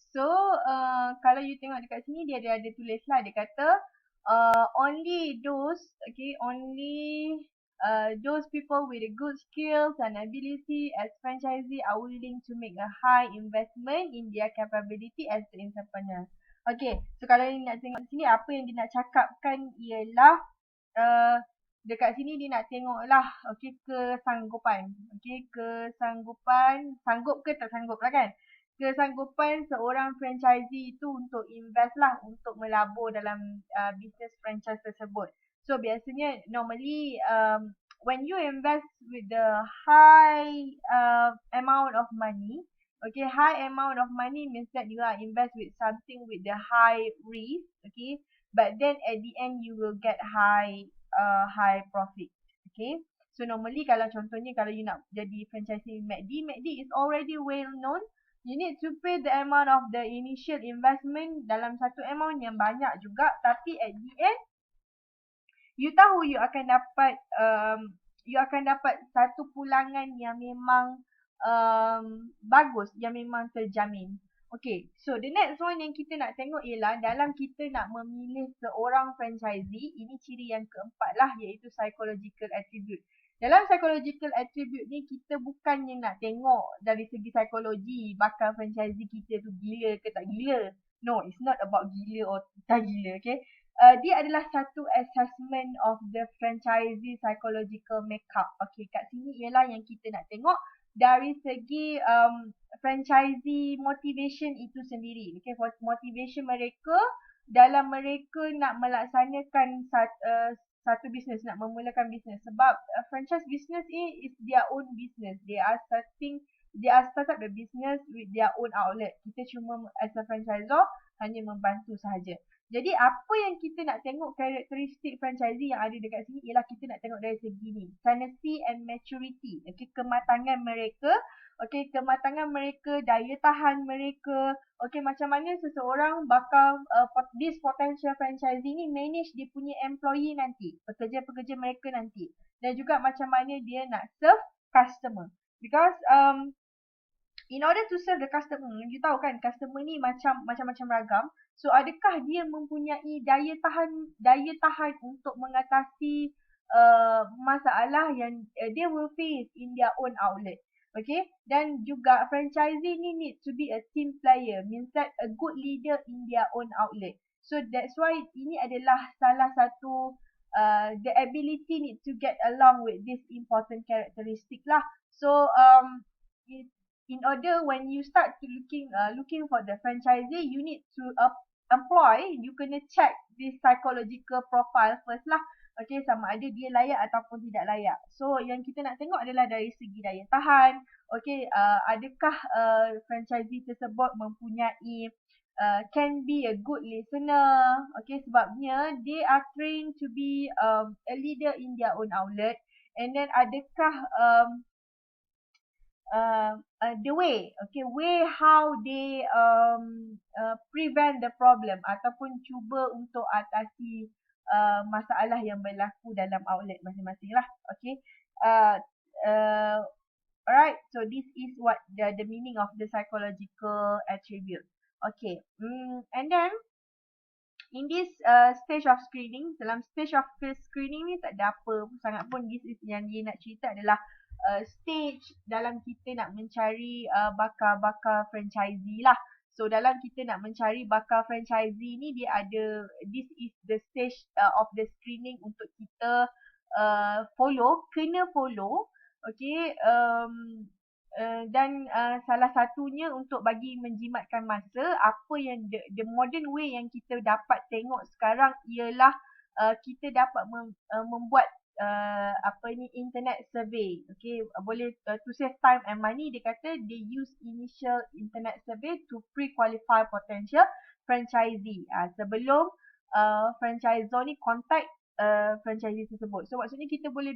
So, kalau you tengok dekat sini, dia ada tulis lah. Dia kata, only those, okay, only those people with good skills and ability as franchisee are willing to make a high investment in their capability as the entrepreneur. Okay, so kalau you nak tengok sini, apa yang dia nak cakapkan ialah, uh, dekat sini dia nak tengok lah, okay, kesanggupan. Okay, kesanggupan, sanggup ke tak sanggup lah kan? Kesanggupan seorang franchisee itu untuk invest lah, untuk melabur dalam bisnes franchise tersebut. So biasanya normally when you invest with the high amount of money, okay, high amount of money means that you are invest with something with the high risk, okay, but then at the end you will get high profit, okay. So normally kalau contohnya kalau you nak jadi franchisee McD is already well known. You need to pay the amount of the initial investment dalam satu amount yang banyak juga, tapi at the end you tahu you akan dapat satu pulangan yang memang bagus, yang memang terjamin. Okay, so the next one yang kita nak tengok ialah dalam kita nak memilih seorang franchisee, ini ciri yang keempat lah, iaitu psychological attribute. Dalam psychological attribute ni, kita bukannya nak tengok dari segi psikologi bakal franchisee kita tu gila ke tak gila. No, it's not about gila or tak gila, okay. Dia adalah satu assessment of the franchisee psychological makeup. Okay, kat sini ialah yang kita nak tengok dari segi franchisee motivation itu sendiri. Okay, motivation mereka dalam mereka nak melaksanakan satu bisnes, nak memulakan bisnes. Sebab franchise business is their own business. They are start up the business with their own outlet. Kita cuma as a franchisor hanya membantu sahaja. Jadi apa yang kita nak tengok karakteristik franchisee yang ada dekat sini ialah kita nak tengok dari segi ni, sanity and maturity. Okay, kematangan mereka, okay, kematangan mereka, daya tahan mereka, okay, macam mana seseorang bakal this potential franchisee ni manage dia punya employee nanti, pekerja-pekerja mereka nanti, dan juga macam mana dia nak serve customer. Because in order to serve the customer, you tahu kan customer ni macam-macam ragam. So adakah dia mempunyai daya tahan untuk mengatasi masalah yang they will face in their own outlet. Okay, dan juga franchisee ni need to be a team player, means that a good leader in their own outlet. So that's why ini adalah salah satu the ability need to get along with this important characteristic lah. So in order when you start to looking for the franchisee, you need to employ, you kena check this psychological profile first lah. Okay, sama ada dia layak ataupun tidak layak. So yang kita nak tengok adalah dari segi daya tahan. Okay, adakah franchisee tersebut mempunyai can be a good listener. Okay, sebabnya they are trained to be a leader in their own outlet. And then adakah the way how they prevent the problem ataupun cuba untuk atasi masalah yang berlaku dalam outlet masing-masing lah. Okay, alright, so this is what the meaning of the psychological attribute. Okay, and then in this stage of screening, dalam stage of screening ni tak ada apa sangat pun. This is yang dia nak cerita adalah stage dalam kita nak mencari bakal franchisee lah. So dalam kita nak mencari bakal franchisee ni, dia ada, this is the stage of the screening untuk kita kena follow. Okay, dan salah satunya untuk bagi menjimatkan masa, apa yang the modern way yang kita dapat tengok sekarang ialah kita dapat membuat internet survey. Okay, boleh to save time and money, dia kata they use initial internet survey to pre-qualify potential franchisee sebelum franchisor ni contact franchisee tersebut. So maksudnya kita boleh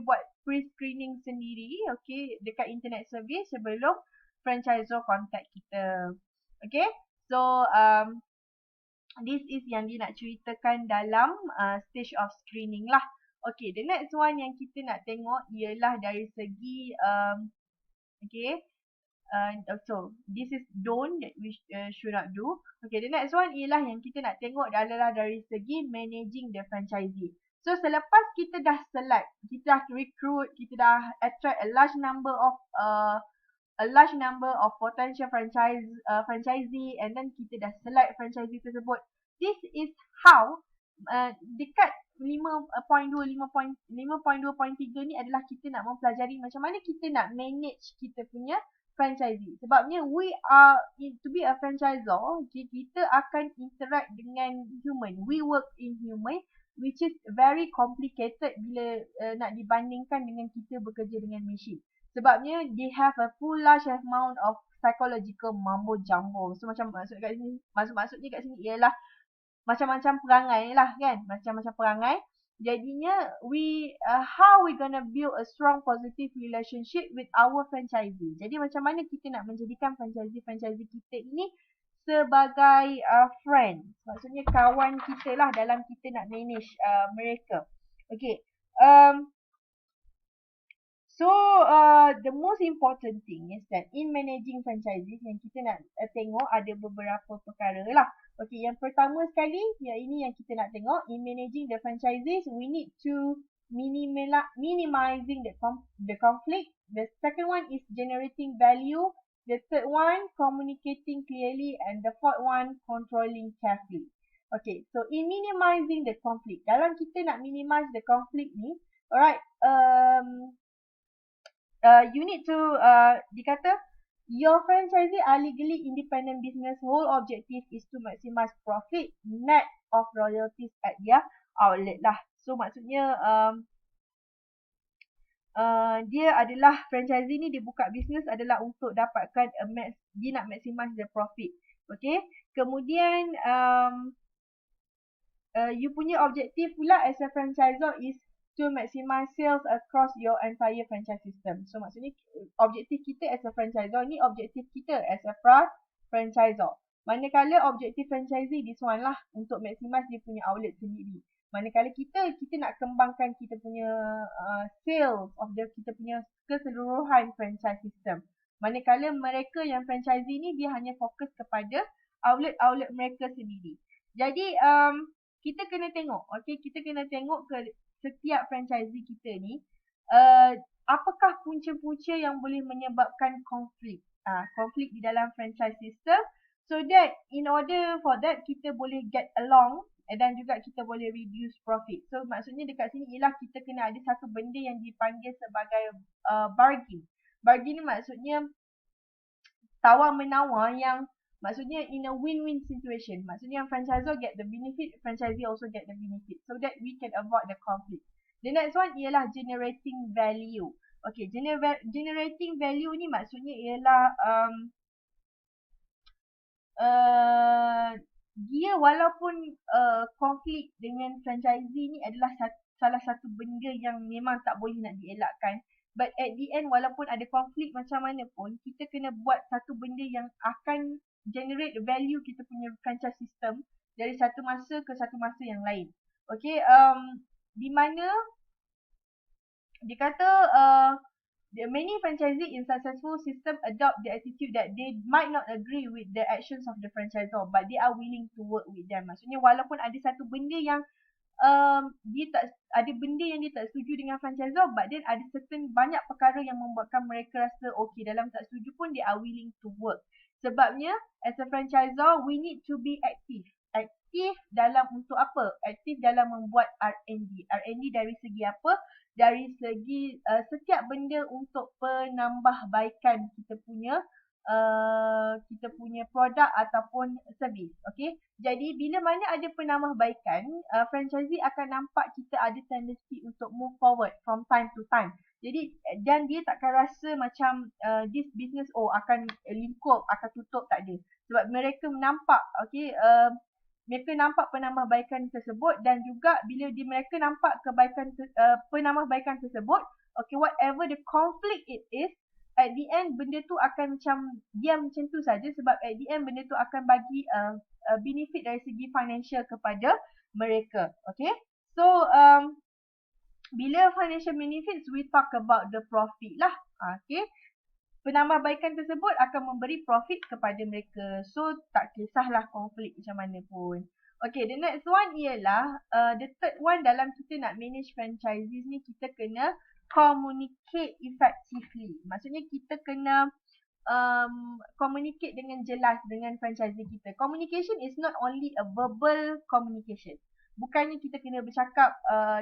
buat pre-screening sendiri, okay, dekat internet survey sebelum franchisor contact kita. Okay, so this is yang dia nak ceritakan dalam stage of screening lah. Okay, the next one yang kita nak tengok ialah dari segi So this is don't that we should not do. Okay, the next one ialah yang kita nak tengok adalah dari segi managing the franchisee. So selepas kita dah select, kita dah recruit, kita dah attract a large number of potential franchisee, and then kita dah select franchisee tersebut. This is how dekat 5.2, 5.2.3 ni adalah kita nak mempelajari macam mana kita nak manage kita punya franchisee. Sebabnya to be a franchisor, kita akan interact dengan human. We work in human, which is very complicated bila nak dibandingkan dengan kita bekerja dengan machine. Sebabnya they have a full large amount of psychological mumbo jumbo. So macam maksudnya kat sini ialah macam-macam perangai lah kan, macam-macam perangai. Jadinya how we gonna build a strong positive relationship with our franchisee. Jadi macam mana kita nak menjadikan franchisee kita ini sebagai friend, maksudnya kawan kita lah dalam kita nak manage mereka. Okay. So the most important thing is that in managing franchises yang kita nak tengok ada beberapa perkara lah. Okay, yang pertama sekali, yang ini yang kita nak tengok, in managing the franchises, we need to minimizing the conflict. The second one is generating value. The third one, communicating clearly, and the fourth one, controlling carefully. Okay, so in minimizing the conflict, dalam kita nak minimize the conflict ni, alright, you need to dikata your franchisee are legally independent business. Whole objective is to maximize profit net of royalties at their outlet lah. So maksudnya dia adalah franchisee ni, dia buka business adalah untuk dapatkan dia nak maximize the profit. Okay, kemudian you punya objektif pula as a franchisor is to maximize sales across your entire franchise system. So maksudnya objektif kita as a franchisor ni, objektif kita as a franchisor. Manakala objektif franchisee this one lah, untuk maximize dia punya outlet sendiri. Manakala kita nak kembangkan kita punya sales of kita punya keseluruhan franchise system. Manakala mereka yang franchisee ni dia hanya fokus kepada outlet mereka sendiri. Jadi kita kena tengok, okay, kita kena tengok ke setiap franchisee kita ni, apakah punca-punca yang boleh menyebabkan konflik di dalam franchise system, so that in order for that kita boleh get along dan juga kita boleh reduce profit. So maksudnya dekat sini ialah kita kena ada satu benda yang dipanggil sebagai bargain. Bargain ni maksudnya tawar-menawar yang maksudnya in a win-win situation. Maksudnya yang franchisor get the benefit, franchisee also get the benefit, so that we can avoid the conflict. The next one ialah generating value. Okay, generating value ni maksudnya ialah dia walaupun konflik dengan franchisee ni adalah salah satu benda yang memang tak boleh nak dielakkan. But at the end, walaupun ada konflik macam mana pun, kita kena buat satu benda yang akan generate value kita punya franchise system dari satu masa ke satu masa yang lain. Okay, di mana dikata the many franchisee in successful system adopt the attitude that they might not agree with the actions of the franchisor, but they are willing to work with them. Maksudnya walaupun ada satu benda yang dia tak setuju dengan franchisor, but then ada banyak perkara yang membuatkan mereka rasa okay, dalam tak setuju pun they are willing to work. Sebabnya as a franchisor, we need to be active. Aktif dalam untuk apa? Aktif dalam membuat R&D. R&D dari segi apa? Dari segi setiap benda untuk penambahbaikan kita punya produk ataupun servis. Okay, jadi bila mana ada penambahbaikan, franchisee akan nampak kita ada tendency untuk move forward from time to time. Jadi dan dia takkan rasa macam this business akan lingkup, akan tutup, tak ada. Sebab mereka nampak, okay, mereka nampak penambahbaikan tersebut, dan juga bila mereka nampak penambahbaikan tersebut, okay, whatever the conflict it is, at the end benda tu akan macam diam macam tu saja, sebab at the end benda tu akan bagi benefit dari segi financial kepada mereka. Okay, so bila financial benefits, we talk about the profit lah. Okay, penambahbaikan tersebut akan memberi profit kepada mereka. So tak kisahlah konflik macam mana pun. Okay, the next one ialah the third one dalam kita nak manage franchises ni, kita kena communicate effectively. Maksudnya kita kena communicate dengan jelas dengan franchisee kita. Communication is not only a verbal communication. Bukannya kita kena bercakap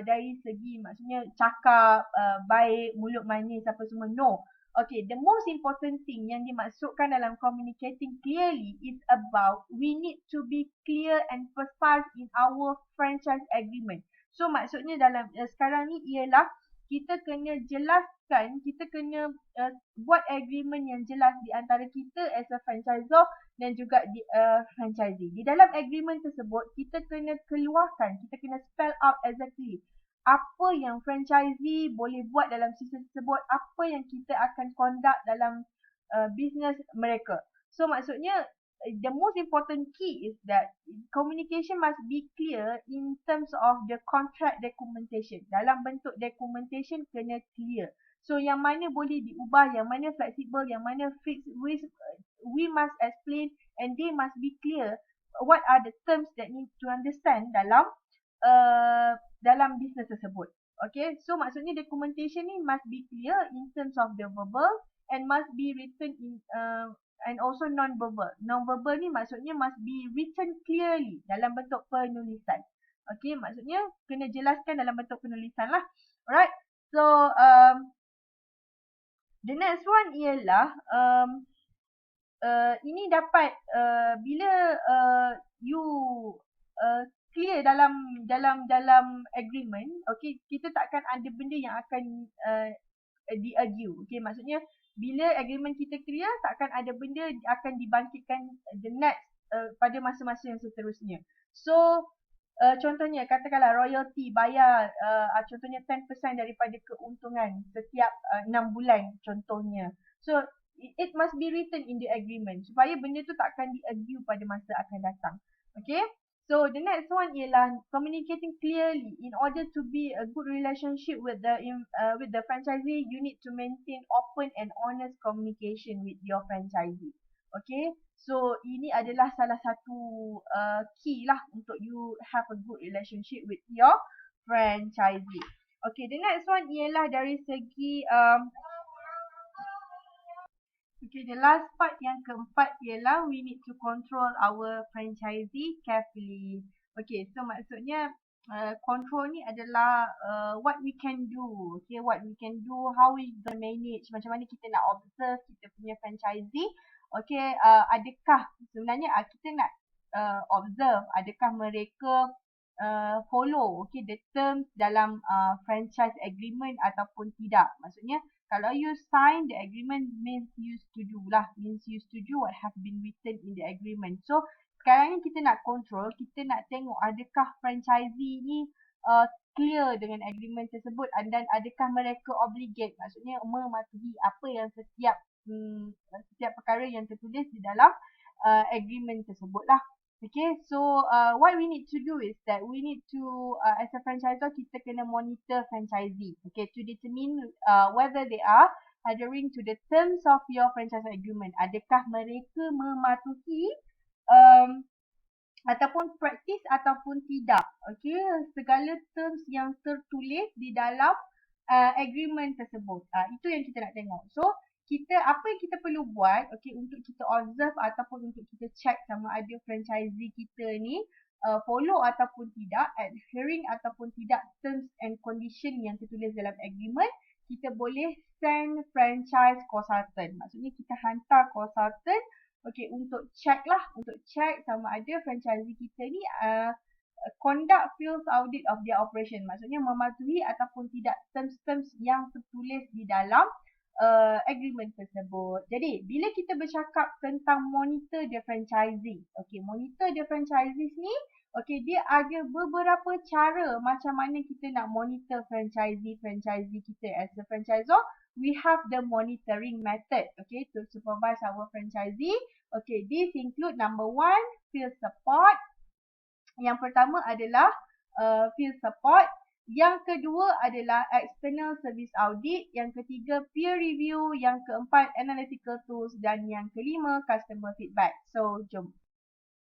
dari segi maksudnya cakap baik, mulut manis apa semua. No. Okay, the most important thing yang dimaksudkan dalam communicating clearly is about we need to be clear and precise in our franchise agreement. So maksudnya dalam sekarang ni ialah kita kena jelaskan, kita kena buat agreement yang jelas di antara kita as a franchisor dan juga di franchisee. Di dalam agreement tersebut, kita kena keluarkan, kita kena spell out exactly apa yang franchisee boleh buat dalam sistem tersebut, apa yang kita akan conduct dalam business mereka. So maksudnya the most important key is that communication must be clear in terms of the contract documentation. Dalam bentuk documentation kena clear. So yang mana boleh diubah, yang mana flexible, yang mana fixed, we must explain and they must be clear what are the terms that need to understand dalam business tersebut. Okay, so maksudnya documentation ni must be clear in terms of the verbal and must be written in and also non-verbal. Non-verbal ni maksudnya must be written clearly dalam bentuk penulisan. Okay, maksudnya kena jelaskan dalam bentuk penulisan lah. Alright, so the next one ialah ini dapat bila you clear dalam agreement, okay, kita takkan ada benda yang akan di-argue. Okay, maksudnya bila agreement kita clear, takkan ada benda akan dibangkitkan the next pada masa-masa yang seterusnya. So contohnya katakanlah royalty bayar contohnya 10% daripada keuntungan setiap 6 bulan contohnya. So it must be written in the agreement supaya benda tu takkan di-argue pada masa akan datang. Okay. So the next one ialah communicating clearly. In order to be a good relationship with the franchisee, you need to maintain open and honest communication with your franchisee. Okay, so ini adalah salah satu key lah untuk you have a good relationship with your franchisee. Okay, the next one ialah dari segi okay, the last part yang keempat ialah we need to control our franchisee carefully. Okay, so maksudnya control ni adalah what we can do. Okay, what we can do, how we gonna manage, macam mana kita nak observe kita punya franchisee. Okay, adakah sebenarnya kita nak observe adakah mereka follow okay the terms dalam franchise agreement ataupun tidak. Maksudnya kalau you sign the agreement means you setuju lah, means you setuju what have been written in the agreement. So sekarang ni kita nak control, kita nak tengok adakah franchisee ni clear dengan agreement tersebut dan adakah mereka obligate, maksudnya mematuhi apa yang setiap perkara yang tertulis di dalam agreement tersebut lah. Okay, so what we need to do is that we need to, as a franchisor, kita kena monitor franchisee, okay, to determine whether they are adhering to the terms of your franchise agreement. Adakah mereka mematuhi ataupun practice ataupun tidak, okay, segala terms yang tertulis di dalam agreement tersebut. Itu yang kita nak tengok. So apa yang kita perlu buat, okay, untuk kita observe ataupun untuk kita check sama ada franchisee kita ni follow ataupun tidak, adhering ataupun tidak terms and condition yang tertulis dalam agreement, kita boleh send franchise consultant. Maksudnya kita hantar consultant, okay, untuk check lah, untuk check sama ada franchisee kita ni conduct field audit of their operation. Maksudnya mematuhi ataupun tidak terms-terms yang tertulis di dalam agreement tersebut. Jadi bila kita bercakap tentang monitor the franchisee, okay, monitor the franchisees ni, okay, dia ada beberapa cara macam mana kita nak monitor franchisee kita as a franchisor. We have the monitoring method, okay, to supervise our franchisee. Okay, this include number 1, field support. Yang pertama adalah field support. Yang kedua adalah external service audit, yang ketiga peer review, yang keempat analytical tools dan yang kelima customer feedback. So, jom